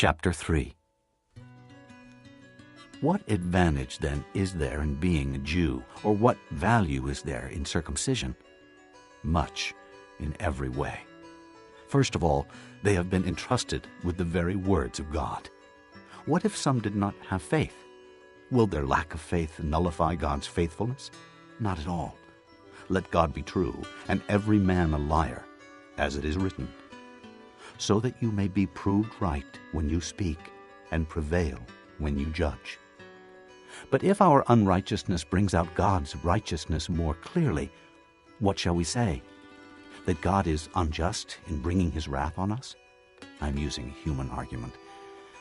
Chapter 3. What advantage, then, is there in being a Jew, or what value is there in circumcision? Much, in every way. First of all, they have been entrusted with the very words of God. What if some did not have faith? Will their lack of faith nullify God's faithfulness? Not at all. Let God be true, and every man a liar, as it is written, so that you may be proved right when you speak, and prevail when you judge. But if our unrighteousness brings out God's righteousness more clearly, what shall we say? That God is unjust in bringing his wrath on us? I'm using a human argument.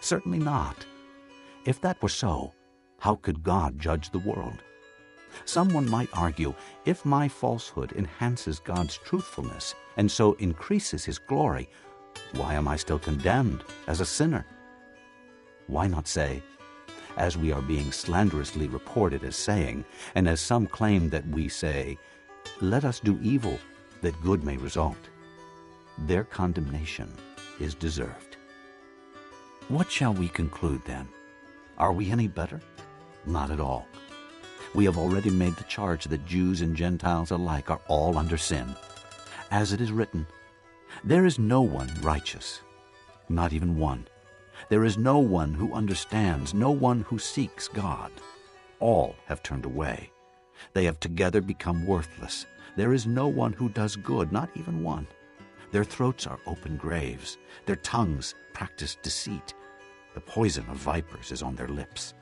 Certainly not. If that were so, how could God judge the world? Someone might argue, if my falsehood enhances God's truthfulness and so increases his glory, why am I still condemned as a sinner? Why not say, as we are being slanderously reported as saying, and as some claim that we say, let us do evil that good may result. Their condemnation is deserved. What shall we conclude then? Are we any better? Not at all. We have already made the charge that Jews and Gentiles alike are all under sin. As it is written, there is no one righteous, not even one. There is no one who understands, no one who seeks God. All have turned away. They have together become worthless. There is no one who does good, not even one. Their throats are open graves. Their tongues practice deceit. The poison of vipers is on their lips.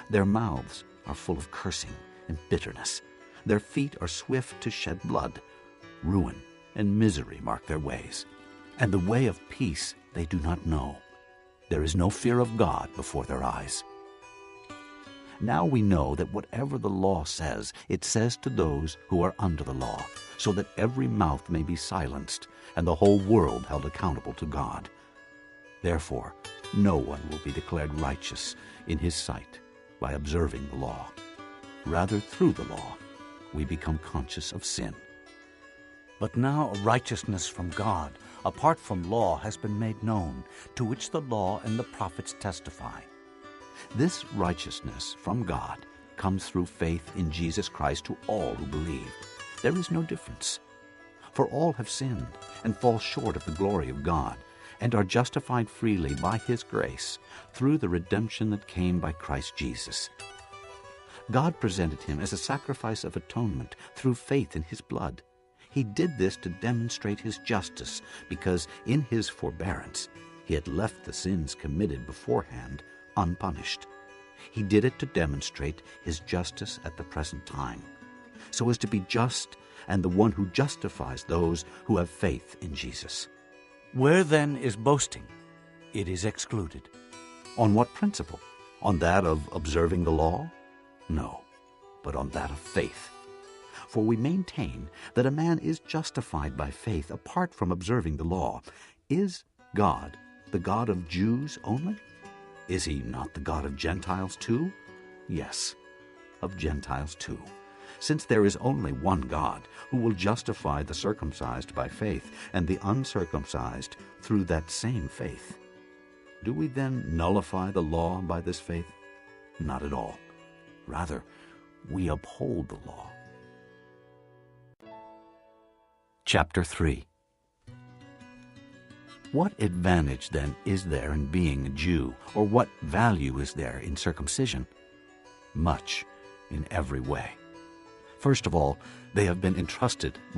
Their mouths are full of cursing and bitterness. Their feet are swift to shed blood. Ruin and misery mark their ways, and the way of peace they do not know. There is no fear of God before their eyes. Now we know that whatever the law says, it says to those who are under the law, so that every mouth may be silenced, and the whole world held accountable to God. Therefore, no one will be declared righteous in his sight by observing the law. Rather, through the law, we become conscious of sin. But now a righteousness from God, apart from law, has been made known, to which the law and the prophets testify. This righteousness from God comes through faith in Jesus Christ to all who believe. There is no difference. For all have sinned and fall short of the glory of God, and are justified freely by his grace through the redemption that came by Christ Jesus. God presented him as a sacrifice of atonement through faith in his blood. He did this to demonstrate his justice, because in his forbearance he had left the sins committed beforehand unpunished. He did it to demonstrate his justice at the present time, so as to be just and the one who justifies those who have faith in Jesus. Where then is boasting? It is excluded. On what principle? On that of observing the law? No, but on that of faith. For we maintain that a man is justified by faith apart from observing the law. Is God the God of Jews only? Is he not the God of Gentiles too? Yes, of Gentiles too, since there is only one God who will justify the circumcised by faith and the uncircumcised through that same faith. Do we then nullify the law by this faith? Not at all. Rather, we uphold the law. Chapter 3. What advantage, then, is there in being a Jew, or what value is there in circumcision? Much, in every way. First of all, they have been entrusted with